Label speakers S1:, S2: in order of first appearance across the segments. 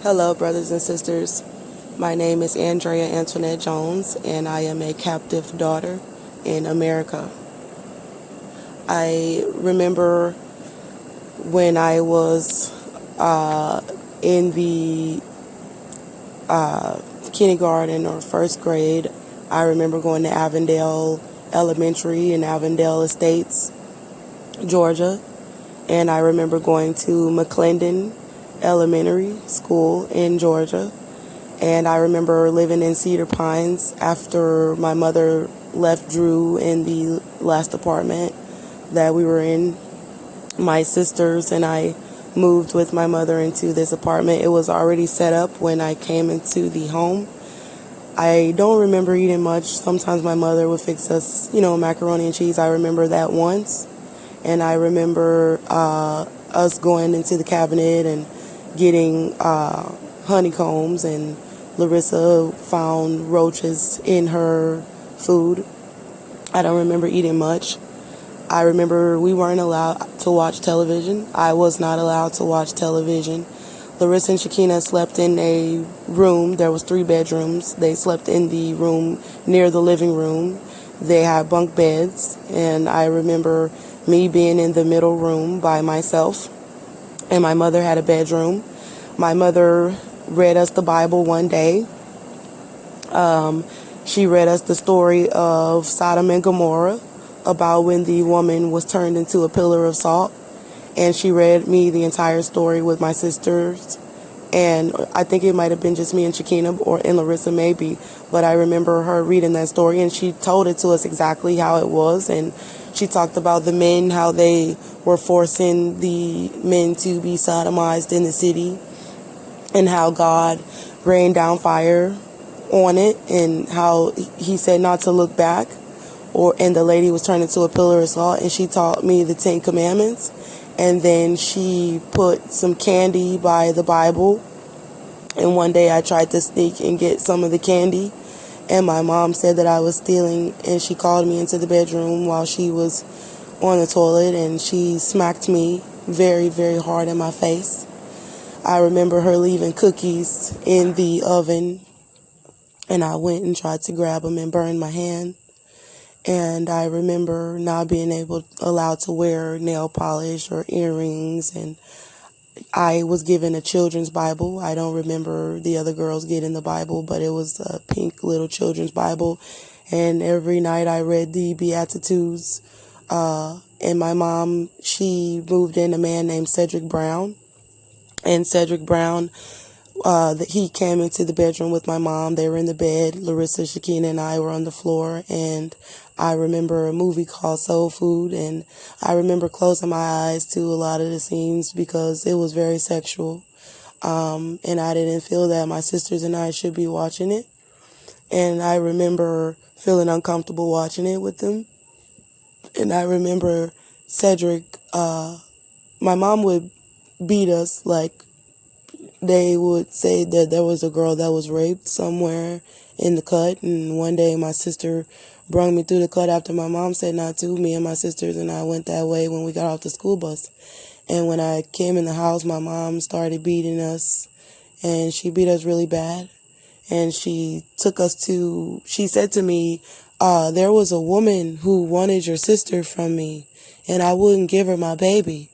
S1: Hello, brothers and sisters. My name is Andrea Antoinette Jones, and I am a captive daughter in America. I remember when I was in the kindergarten or first grade. I remember going to Avondale Elementary in Avondale Estates, Georgia, and I remember going to McClendon Elementary School in Georgia. And I remember living in Cedar Pines after my mother left Drew in the last apartment that we were in. My sisters and I moved with my mother into this apartment. It was already set up when I came into the home. I don't remember eating much. Sometimes my mother would fix us, macaroni and cheese. I remember that once. And I remember us going into the cabinet and getting honeycombs, and Larissa found roaches in her food. I don't remember eating much. I remember we weren't allowed to watch television. I was not allowed to watch television. Larissa and Shakina slept in a room. There was 3 bedrooms. They slept in the room near the living room. They had bunk beds, and I remember me being in the middle room by myself, and my mother had a bedroom. My mother read us the Bible one day. She read us the story of Sodom and Gomorrah, about when the woman was turned into a pillar of salt. And she read me the entire story with my sisters. And I think it might have been just me and Shakina and Larissa maybe. But I remember her reading that story, and she told it to us exactly how it was. And she talked about the men, how they were forcing the men to be sodomized in the city, and how God rained down fire on it, and how he said not to look back, and the lady was turned into a pillar of salt. And she taught me the 10 Commandments, and then she put some candy by the Bible, and one day I tried to sneak and get some of the candy, and my mom said that I was stealing, and she called me into the bedroom while she was on the toilet, and she smacked me very, very hard in my face. I remember her leaving cookies in the oven, and I went and tried to grab them and burn my hand. And I remember not being allowed to wear nail polish or earrings, and I was given a children's Bible. I don't remember the other girls getting the Bible, but it was a pink little children's Bible. And every night I read the Beatitudes. And my mom, she moved in a man named Cedric Brown. And Cedric Brown, he came into the bedroom with my mom. They were in the bed. Larissa, Shakina, and I were on the floor. And I remember a movie called Soul Food. And I remember closing my eyes to a lot of the scenes because it was very sexual. And I didn't feel that my sisters and I should be watching it. And I remember feeling uncomfortable watching it with them. And I remember Cedric, my mom would beat us. Like, they would say that there was a girl that was raped somewhere in the cut, and one day my sister brung me through the cut after my mom said not to. Me and my sisters and I went that way when we got off the school bus. And when I came in the house, my mom started beating us, and she beat us really bad. And she said to me, there was a woman who wanted your sister from me, and I wouldn't give her my baby.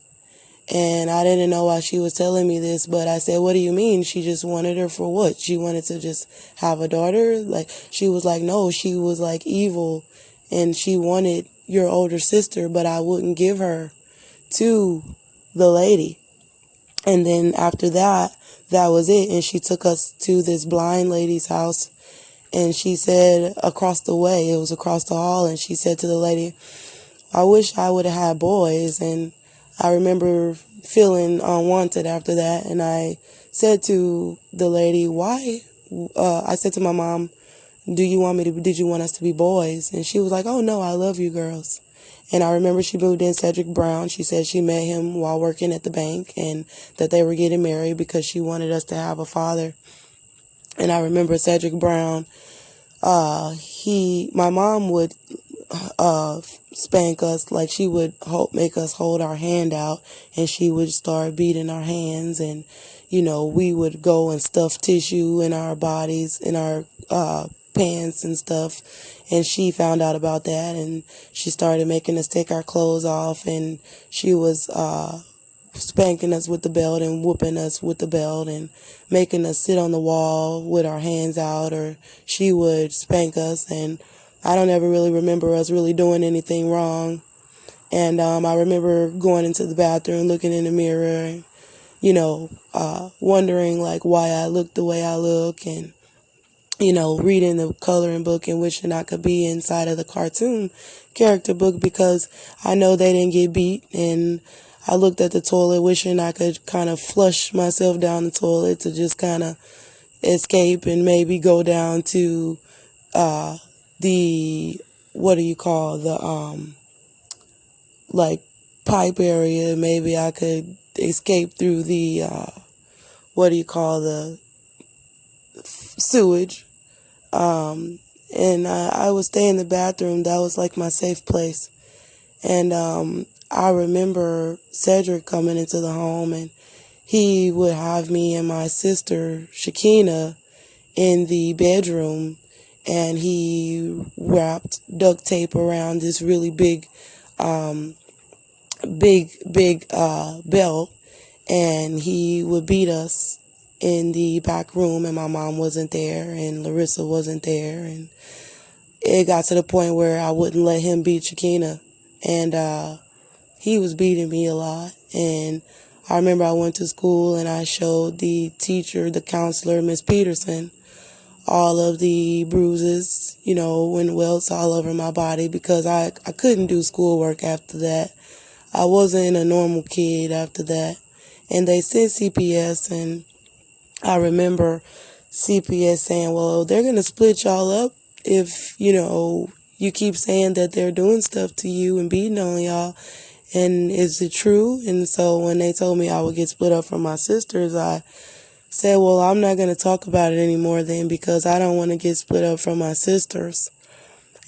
S1: And I didn't know why she was telling me this, but I said, what do you mean? She just wanted her for what? She wanted to just have a daughter? Like, she was like, no, she was like evil, and she wanted your older sister, but I wouldn't give her to the lady. And then after that, that was it. And she took us to this blind lady's house, and she said across the way, it was across the hall, and she said to the lady, I wish I would have had boys. And I remember feeling unwanted after that, and I said to the lady, why? I said to my mom, did you want us to be boys? And she was like, oh no, I love you girls. And I remember she moved in Cedric Brown. She said she met him while working at the bank, and that they were getting married because she wanted us to have a father. And I remember Cedric Brown, my mom would spank us. Like, she would make us hold our hand out, and she would start beating our hands, and we would go and stuff tissue in our bodies, in our pants and stuff. And she found out about that, and she started making us take our clothes off, and she was spanking us with the belt and whooping us with the belt and making us sit on the wall with our hands out, or she would spank us. And I don't ever really remember us really doing anything wrong. And I remember going into the bathroom, looking in the mirror, and wondering like why I look the way I look, and reading the coloring book and wishing I could be inside of the cartoon character book, because I know they didn't get beat. And I looked at the toilet wishing I could kind of flush myself down the toilet to just kind of escape and maybe go down to the, what do you call, the like pipe area. Maybe I could escape through the what do you call, the sewage. And I would stay in the bathroom. That was like my safe place. And I remember Cedric coming into the home, and he would have me and my sister Shakina in the bedroom, and he wrapped duct tape around this really big belt, and he would beat us in the back room, and my mom wasn't there, and Larissa wasn't there, and it got to the point where I wouldn't let him beat Shakina, and he was beating me a lot. And I remember I went to school and I showed the teacher, the counselor, Miss Peterson, all of the bruises, and welts all over my body, because I couldn't do schoolwork after that. I wasn't a normal kid after that. And they sent CPS, and I remember CPS saying, well, they're going to split y'all up if, you keep saying that they're doing stuff to you and beating on y'all. And is it true? And so when they told me I would get split up from my sisters, I said, well, I'm not going to talk about it anymore then, because I don't want to get split up from my sisters.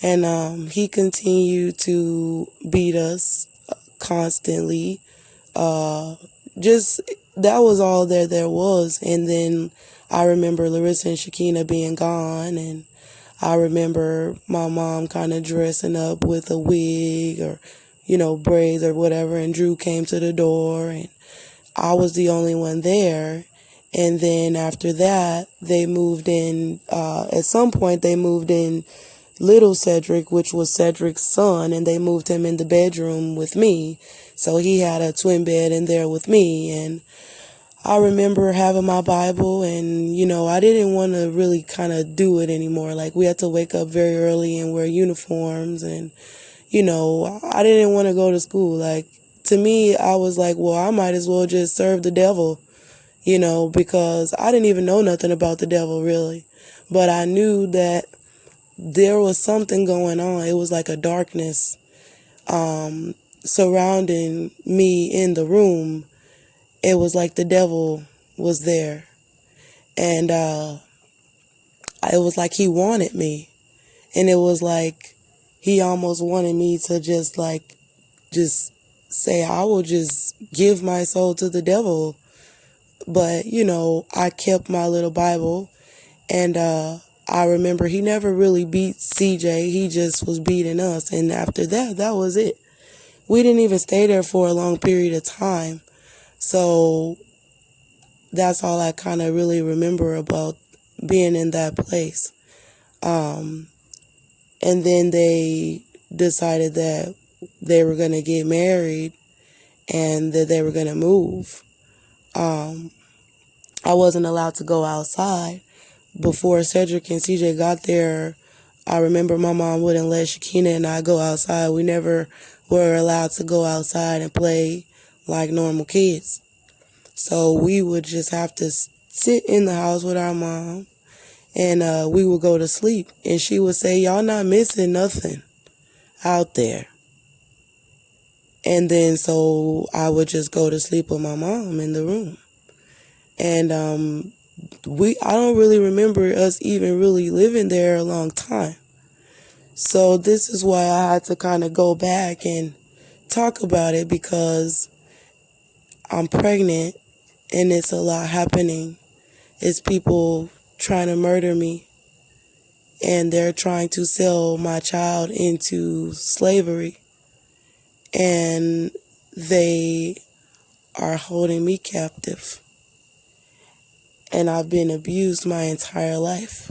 S1: And he continued to beat us constantly. Just that was all there was. And then I remember Larissa and Shakina being gone, and I remember my mom kind of dressing up with a wig or braids or whatever, and Drew came to the door, and I was the only one there. And then after that, they moved in, at some point they moved in little Cedric, which was Cedric's son, and they moved him in the bedroom with me. So he had a twin bed in there with me. And I remember having my Bible, and, I didn't want to really kind of do it anymore. Like, we had to wake up very early and wear uniforms, and, I didn't want to go to school. Like, to me, I was like, well, I might as well just serve the devil, because I didn't even know nothing about the devil, really. But I knew that there was something going on. It was like a darkness surrounding me in the room. It was like the devil was there. And it was like he wanted me. And it was like he almost wanted me to just say, I will just give my soul to the devil. But, I kept my little Bible. And I remember he never really beat CJ. He just was beating us. And after that, that was it. We didn't even stay there for a long period of time. So that's all I kind of really remember about being in that place. And then they decided that they were going to get married and that they were going to move. I wasn't allowed to go outside. Before Cedric and CJ got there, I remember my mom wouldn't let Shakina and I go outside. We never were allowed to go outside and play like normal kids. So we would just have to sit in the house with our mom, and we would go to sleep. And she would say, y'all not missing nothing out there. And then so I would just go to sleep with my mom in the room. And I don't really remember us even really living there a long time. So this is why I had to kind of go back and talk about it, because I'm pregnant and it's a lot happening. It's people trying to murder me, and they're trying to sell my child into slavery, and they are holding me captive. And I've been abused my entire life.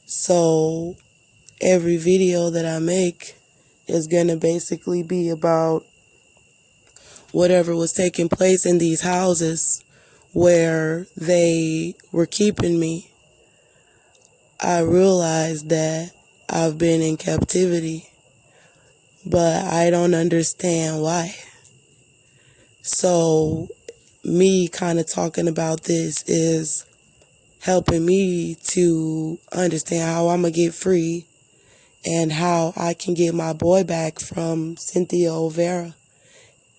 S1: So every video that I make is going to basically be about whatever was taking place in these houses where they were keeping me. I realized that I've been in captivity, but I don't understand why. So me kind of talking about this is helping me to understand how I'm going to get free and how I can get my boy back from Cynthia O'Vera,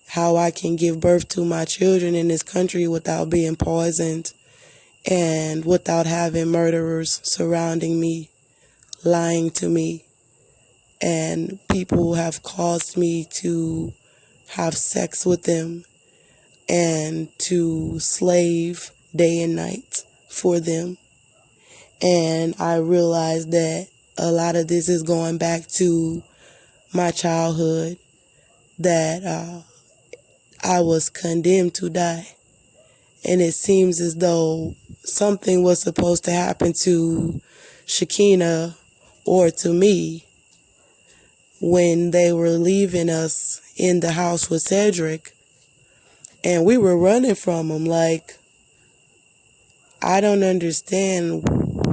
S1: how I can give birth to my children in this country without being poisoned and without having murderers surrounding me, lying to me, and people who have caused me to have sex with them and to slave day and night for them. And I realized that a lot of this is going back to my childhood, that I was condemned to die. And it seems as though something was supposed to happen to Shakina or to me when they were leaving us in the house with Cedric. And we were running from him. Like, I don't understand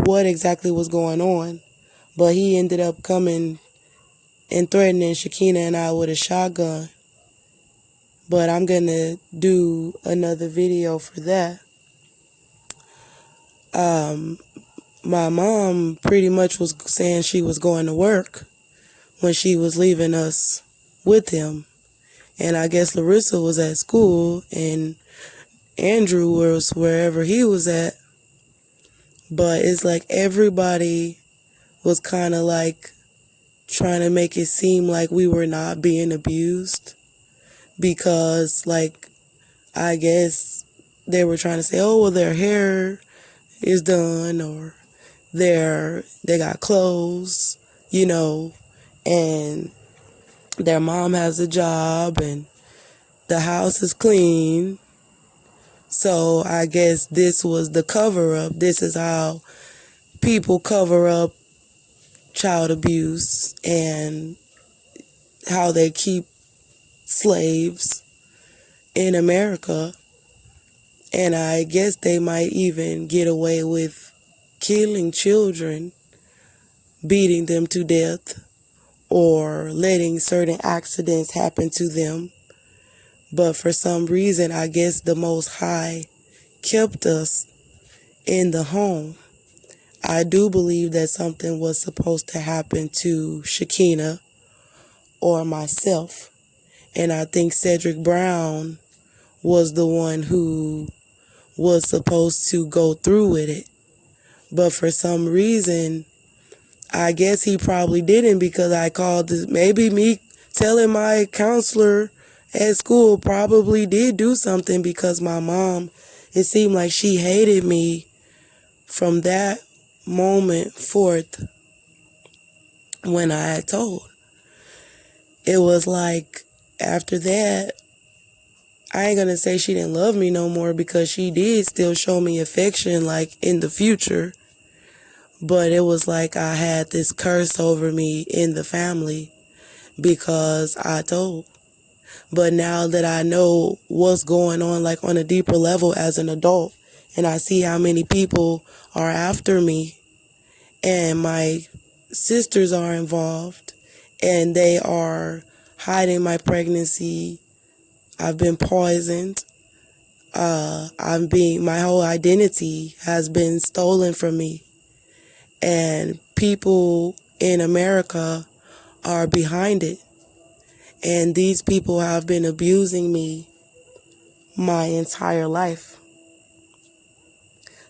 S1: what exactly was going on. But he ended up coming and threatening Shakina and I with a shotgun. But I'm going to do another video for that. My mom pretty much was saying she was going to work when she was leaving us with him. And I guess Larissa was at school and Andrew was wherever he was at. But it's like everybody was kind of like trying to make it seem like we were not being abused, because like I guess they were trying to say, oh, well, their hair is done, or they got clothes, and their mom has a job and the house is clean. So I guess this was the cover up. This is how people cover up child abuse and how they keep slaves in America. And I guess they might even get away with killing children, beating them to death, or letting certain accidents happen to them. But for some reason, I guess the Most High kept us in the home. I do believe that something was supposed to happen to Shakina or myself. And I think Cedric Brown was the one who was supposed to go through with it. But for some reason, I guess he probably didn't, because I called maybe me telling my counselor at school probably did do something, because my mom, it seemed like she hated me from that moment forth when I had told. It was like after that, I ain't gonna say she didn't love me no more, because she did still show me affection like in the future. But it was like I had this curse over me in the family because I told. But now that I know what's going on, like on a deeper level as an adult, and I see how many people are after me, and my sisters are involved, and they are hiding my pregnancy. I've been poisoned. My whole identity has been stolen from me. And people in America are behind it. And these people have been abusing me my entire life.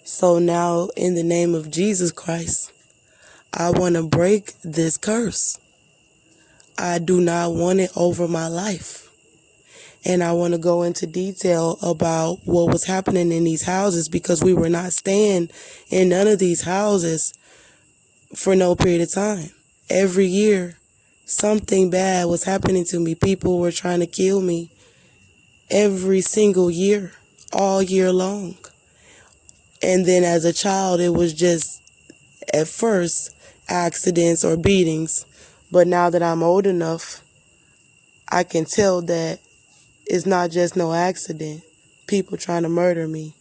S1: So now, in the name of Jesus Christ, I want to break this curse. I do not want it over my life. And I want to go into detail about what was happening in these houses because we were not staying in none of these houses for no period of time. Every year, something bad was happening to me. People were trying to kill me every single year, all year long. And then as a child, it was just at first accidents or beatings. But now that I'm old enough, I can tell that it's not just no accident. People trying to murder me.